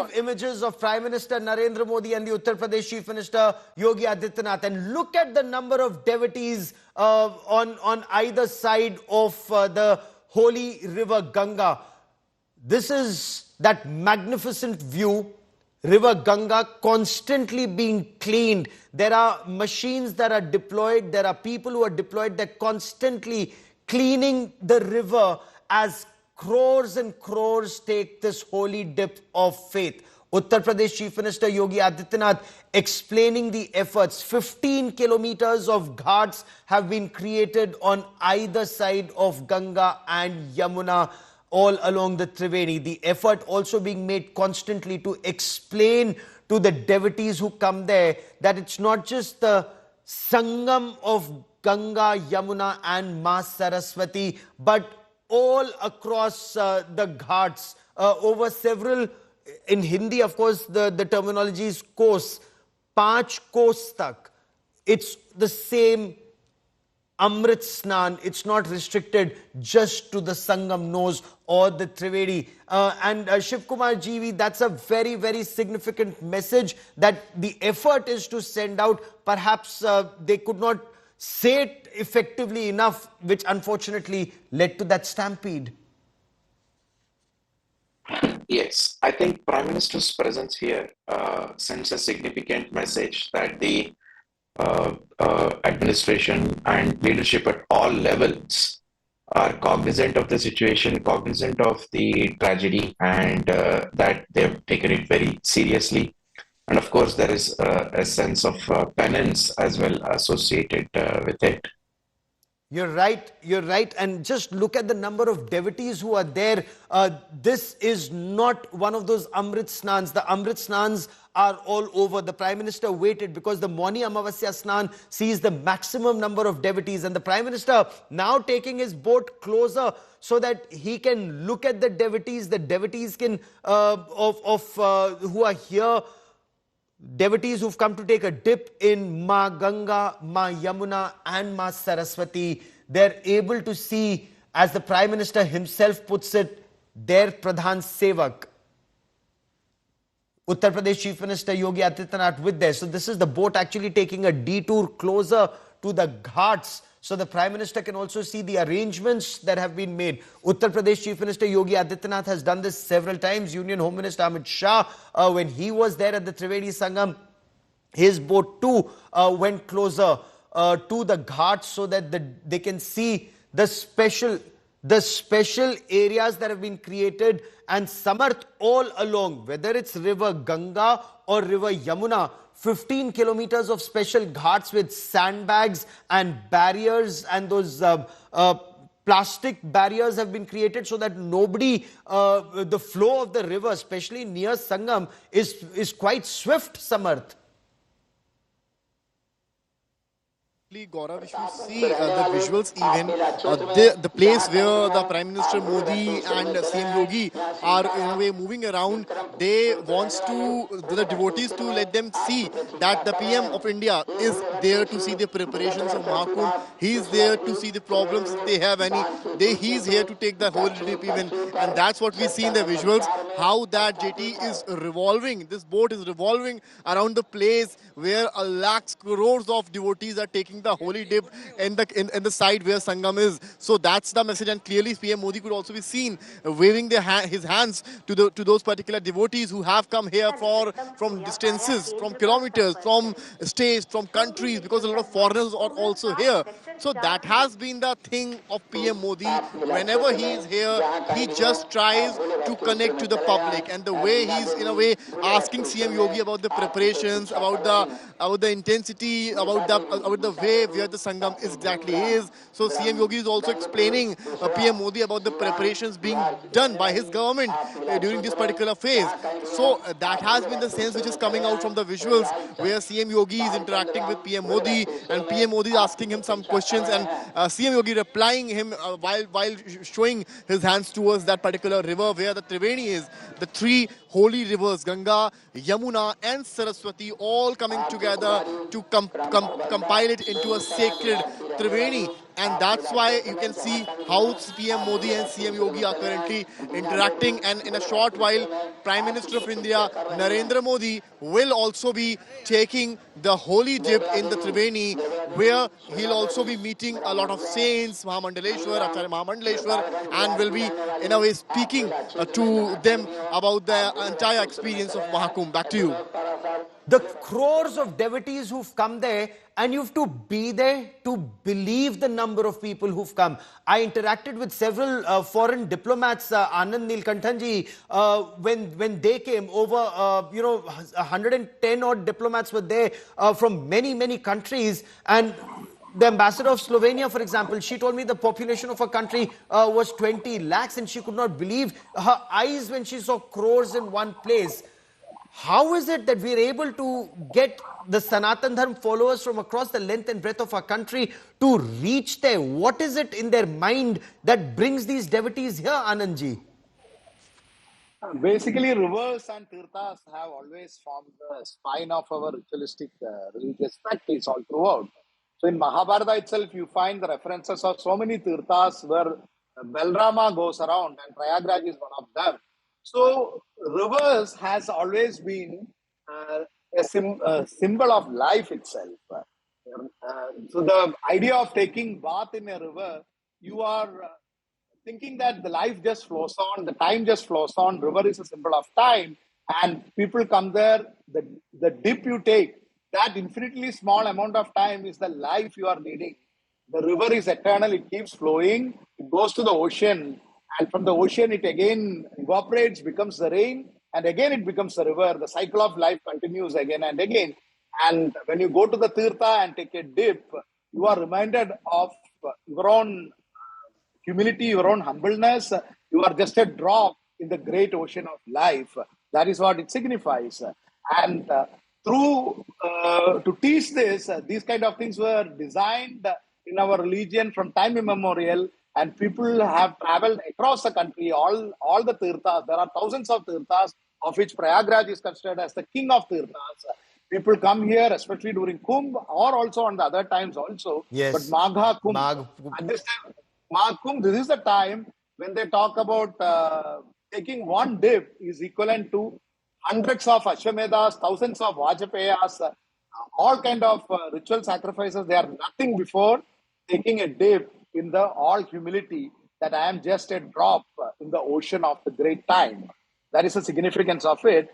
live images of Prime Minister Narendra Modi and the Uttar Pradesh Chief Minister Yogi Adityanath. And look at the number of devotees on either side of the holy river Ganga. This is that magnificent view. River Ganga constantly being cleaned. There are machines that are deployed. There are people who are deployed that constantly cleaning the river as crores and crores take this holy dip of faith. Uttar Pradesh Chief Minister Yogi Adityanath explaining the efforts. 15 kilometers of ghats have been created on either side of Ganga and Yamuna, all along the Triveni. The effort also being made constantly to explain to the devotees who come there that it's not just the Sangam of Ganga, Yamuna and Ma Saraswati, but all across the ghats, over several, in Hindi of course the terminology is kos, 5 kos tak. It's the same Amrit Snan. It's not restricted just to the Sangam nose or the Triveni. And Shiv Kumar Jivi, that's a very, very significant message that the effort is to send out. Perhaps they could not say it effectively enough, which unfortunately led to that stampede. Yes, I think Prime Minister's presence here sends a significant message that the administration and leadership at all levels are cognizant of the situation, cognizant of the tragedy, and that they've taken it very seriously. And of course, there is a sense of penance as well associated with it. You're right. And just look at the number of devotees who are there. This is not one of those Amrit Snans. The Amrit Snans are all over. The Prime Minister waited because the Moni Amavasya Snan sees the maximum number of devotees. And the Prime Minister now taking his boat closer so that he can look at the devotees. The devotees can, who are here, devotees who've come to take a dip in Ma Ganga, Ma Yamuna and Ma Saraswati. They're able to see, as the Prime Minister himself puts it, their Pradhan Sevak, Uttar Pradesh Chief Minister Yogi Adityanath with there. So this is the boat actually taking a detour closer to the ghats, so the Prime Minister can also see the arrangements that have been made. Uttar Pradesh Chief Minister Yogi Adityanath has done this several times. Union Home Minister Amit Shah, when he was there at the Triveni Sangam, his boat too went closer to the ghats so that they can see the special areas that have been created and Samarth all along, whether it's river Ganga or river Yamuna. 15 kilometers of special ghats with sandbags and barriers, and those plastic barriers have been created so that nobody, the flow of the river, especially near Sangam, is quite swift, Samarth. Gaurav, if you see the visuals, even the place where the Prime Minister Modi and CM Yogi are in a way moving around, they wants to the devotees to let them see that the PM of India is there to see the preparations of Mahakumbh. He is there to see the problems if they have any. He is here to take the whole trip even, and that's what we see in the visuals. How that jetty is revolving, this boat is revolving around the place where a lakhs crores of devotees are taking the holy dip in the side where Sangam is. So that's the message, and clearly PM Modi could also be seen waving his hands to those particular devotees who have come here from distances, from kilometers, from states, from countries, because a lot of foreigners are also here. So that has been the thing of PM Modi. Whenever he is here, he just tries to connect to the public, and the way he's in a way asking CM Yogi about the preparations, about the intensity, about the way where the Sangam exactly is. So CM Yogi is also explaining PM Modi about the preparations being done by his government during this particular phase. So that has been the sense which is coming out from the visuals, where CM Yogi is interacting with PM Modi, and PM Modi is asking him some questions, and CM Yogi replying him while showing his hands towards that particular river where the Triveni is. The three holy rivers Ganga, Yamuna, and Saraswati all coming together to compile it into a sacred Triveni. And that's why you can see how PM Modi and CM Yogi are currently interacting. And in a short while, Prime Minister of India, Narendra Modi, will also be taking the holy dip in the Triveni, where he'll also be meeting a lot of saints, Acharya Mahamandaleshwar, and will be, in a way, speaking to them about the entire experience of Mahakumbh. Back to you. The crores of devotees who've come there, and you have to be there to believe the number of people who've come. I interacted with several foreign diplomats, Anand Nilkanthanji, when they came over, 110 odd diplomats were there from many countries. And the ambassador of Slovenia, for example, she told me the population of her country was 20 lakhs, and she could not believe her eyes when she saw crores in one place. How is it that we're able to get the Sanatana Dharma followers from across the length and breadth of our country to reach there? What is it in their mind that brings these devotees here, Anandji? Basically, rivers and tirthas have always formed the spine of our ritualistic religious practice all throughout. So in Mahabharata itself, you find the references of so many tirthas where Balrama goes around, and Prayagraj is one of them. So rivers has always been a symbol of life itself. So the idea of taking bath in a river, you are thinking that the life just flows on, the time just flows on. River is a symbol of time, and people come there. The dip you take, that infinitely small amount of time is the life you are leading. The river is eternal, it keeps flowing, it goes to the ocean, and from the ocean it again evaporates, becomes the rain, and again it becomes the river. The cycle of life continues again and again. And when you go to the tirtha and take a dip, you are reminded of your own humility, your own humbleness. You are just a drop in the great ocean of life. That is what it signifies. And to teach this, these kind of things were designed in our religion from time immemorial, and people have traveled across the country, all the tirthas. There are thousands of tirthas, of which Prayagraj is considered as the king of tirthas. People come here, especially during Kumbh, or also on the other times also. Yes. But Magha Kumbh, at this time, Mahakumbh, this is the time when they talk about taking one dip is equivalent to hundreds of Ashwamedas, thousands of Vajpayas, all kind of ritual sacrifices. They are nothing before taking a dip in the all humility that I am just a drop in the ocean of the great time. That is the significance of it.